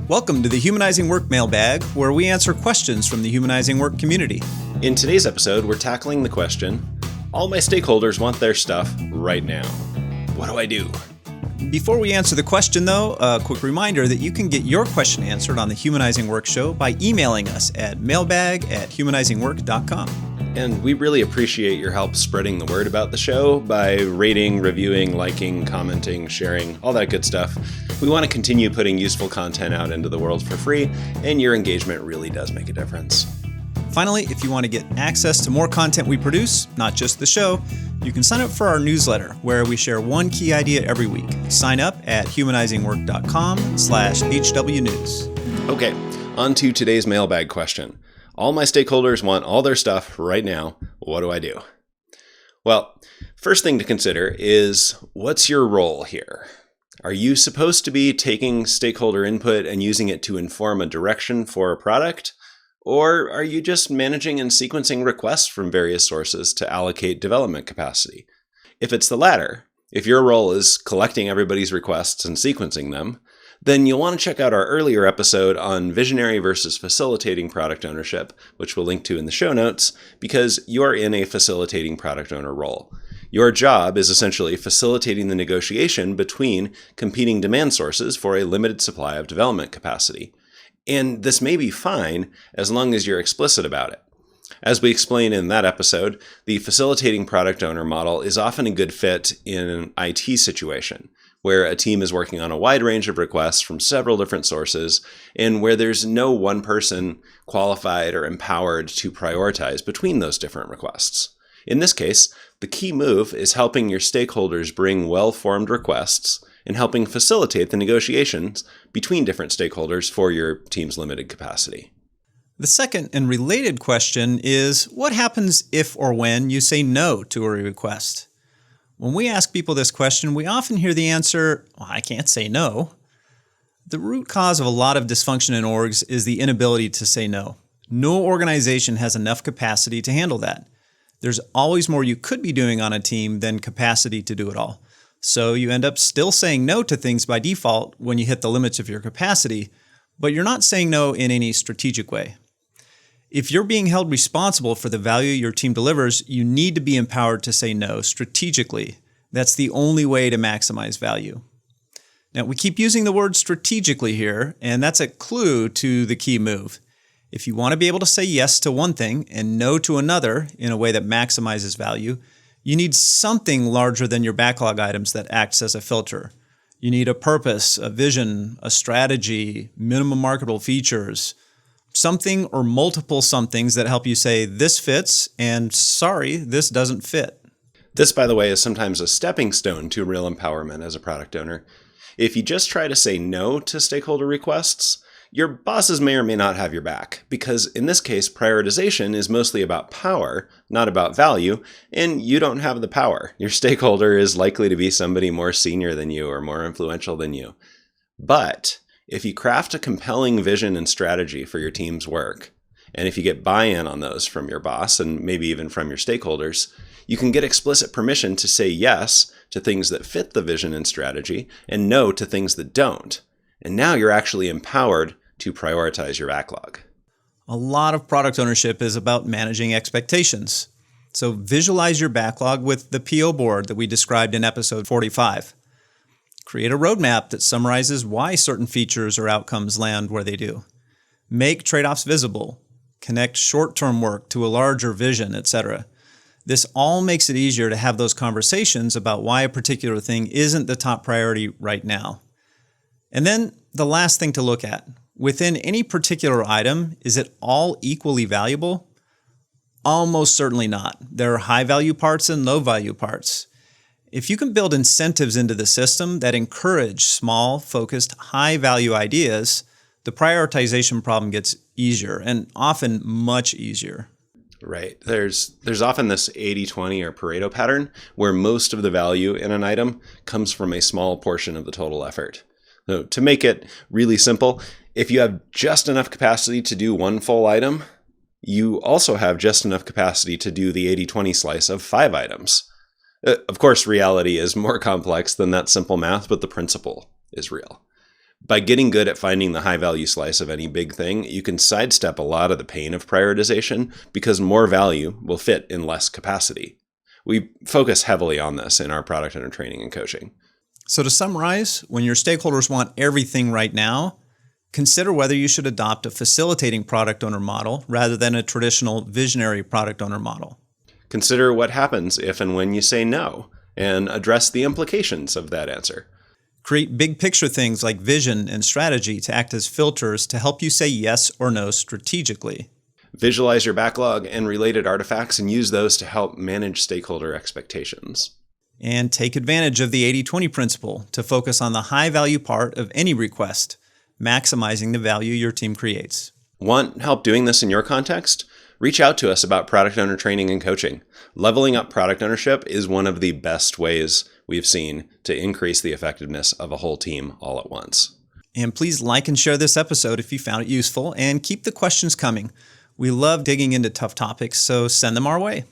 Welcome to the Humanizing Work Mailbag, where we answer questions from the Humanizing Work community. In today's episode, we're tackling the question, all my stakeholders want their stuff right now. What do I do? Before we answer the question, though, a quick reminder that you can get your question answered on the Humanizing Work show by emailing us at mailbag@humanizingwork.com. And we really appreciate your help spreading the word about the show by rating, reviewing, liking, commenting, sharing, all that good stuff. We want to continue putting useful content out into the world for free, and your engagement really does make a difference. Finally, if you want to get access to more content we produce, not just the show, you can sign up for our newsletter, where we share one key idea every week. Sign up at humanizingwork.com/HWnews. Okay, on to today's mailbag question. All my stakeholders want all their stuff right now. What do I do? Well, first thing to consider is, what's your role here? Are you supposed to be taking stakeholder input and using it to inform a direction for a product? Or are you just managing and sequencing requests from various sources to allocate development capacity? If it's the latter, if your role is collecting everybody's requests and sequencing them, then you'll want to check out our earlier episode on visionary versus facilitating product ownership, which we'll link to in the show notes, because you're in a facilitating product owner role. Your job is essentially facilitating the negotiation between competing demand sources for a limited supply of development capacity. And this may be fine as long as you're explicit about it. As we explain in that episode, the facilitating product owner model is often a good fit in an IT situation, where a team is working on a wide range of requests from several different sources, and where there's no one person qualified or empowered to prioritize between those different requests. In this case, the key move is helping your stakeholders bring well-formed requests and helping facilitate the negotiations between different stakeholders for your team's limited capacity. The second and related question is, what happens if or when you say no to a request? When we ask people this question, we often hear the answer, well, I can't say no. The root cause of a lot of dysfunction in orgs is the inability to say no. No organization has enough capacity to handle that. There's always more you could be doing on a team than capacity to do it all. So you end up still saying no to things by default when you hit the limits of your capacity, but you're not saying no in any strategic way. If you're being held responsible for the value your team delivers, you need to be empowered to say no strategically. That's the only way to maximize value. Now, we keep using the word strategically here, and that's a clue to the key move. If you want to be able to say yes to one thing and no to another in a way that maximizes value, you need something larger than your backlog items that acts as a filter. You need a purpose, a vision, a strategy, minimum marketable features, something or multiple somethings that help you say this fits and sorry, this doesn't fit. This, by the way, is sometimes a stepping stone to real empowerment as a product owner. If you just try to say no to stakeholder requests, your bosses may or may not have your back, because in this case, prioritization is mostly about power, not about value, and you don't have the power. Your stakeholder is likely to be somebody more senior than you or more influential than you. But if you craft a compelling vision and strategy for your team's work, and if you get buy-in on those from your boss and maybe even from your stakeholders, you can get explicit permission to say yes to things that fit the vision and strategy and no to things that don't. And now you're actually empowered to prioritize your backlog. A lot of product ownership is about managing expectations. So visualize your backlog with the PO board that we described in episode 45. Create a roadmap that summarizes why certain features or outcomes land where they do. Make trade-offs visible. Connect short-term work to a larger vision, etc. This all makes it easier to have those conversations about why a particular thing isn't the top priority right now. And then the last thing to look at. Within any particular item, is it all equally valuable? Almost certainly not. There are high-value parts and low-value parts. If you can build incentives into the system that encourage small, focused, high-value ideas, the prioritization problem gets easier, and often much easier. Right. There's often this 80-20 or Pareto pattern where most of the value in an item comes from a small portion of the total effort. So to make it really simple, if you have just enough capacity to do one full item, you also have just enough capacity to do the 80-20 slice of 5 items. Of course, reality is more complex than that simple math, but the principle is real. By getting good at finding the high-value slice of any big thing, you can sidestep a lot of the pain of prioritization because more value will fit in less capacity. We focus heavily on this in our product owner training and coaching. So to summarize, when your stakeholders want everything right now, consider whether you should adopt a facilitating product owner model rather than a traditional visionary product owner model. Consider what happens if and when you say no, and address the implications of that answer. Create big picture things like vision and strategy to act as filters to help you say yes or no strategically. Visualize your backlog and related artifacts and use those to help manage stakeholder expectations. And take advantage of the 80-20 principle to focus on the high-value part of any request, maximizing the value your team creates. Want help doing this in your context? Reach out to us about product owner training and coaching. Leveling up product ownership is one of the best ways we've seen to increase the effectiveness of a whole team all at once. And please like and share this episode if you found it useful, and keep the questions coming. We love digging into tough topics, so send them our way.